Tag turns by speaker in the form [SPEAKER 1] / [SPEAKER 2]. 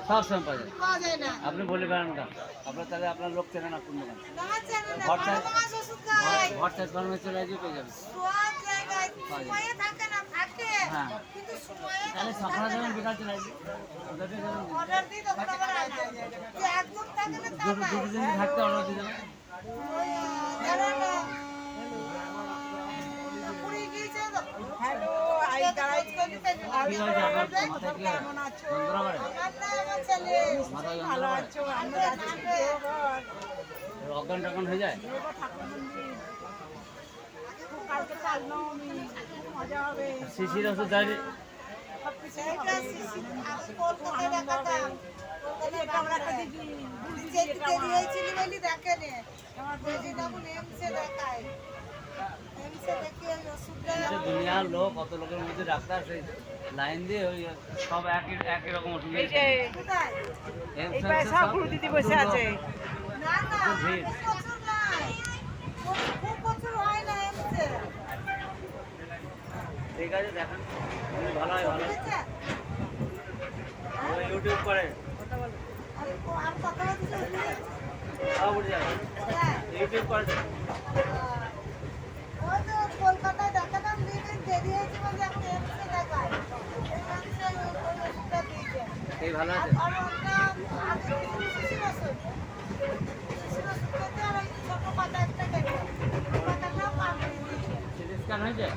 [SPEAKER 1] সব সময় পাওয়া যায় না। আপনি বলে বেড়ান না, আপনার তাহলে আপনার লোক চেনে না কোন দোকান। ভরসায় কর্মে চলে আসবে পেয়ে যাবে। হ্যাঁ, তাহলে সকালে যাবেন বিকাল চলে আসবে। দুটো দিন থাকতে অর্ডার দিয়ে দেবেন। অজ্ঞান টজ্ঞান হয়ে যায়। শিশির ওষুধ দেয়। দুনিয়ার লোক কত লোকের মধ্যে ডাক্তার সেই লাইন দিয়ে ওই সব একই রকম ওষুধ
[SPEAKER 2] দিদি বসে আছে।
[SPEAKER 1] ঠিক আছে, দেখেন ভালো হয়, ভালো ইউটিউব করে ইউটিউব করে
[SPEAKER 3] কলকাতায় দেখাতাম দেরি হয়েছে বলে এখন এমসে দেখায়।
[SPEAKER 1] এই ভালো আছে। সিটি স্ক্যান হয়েছে।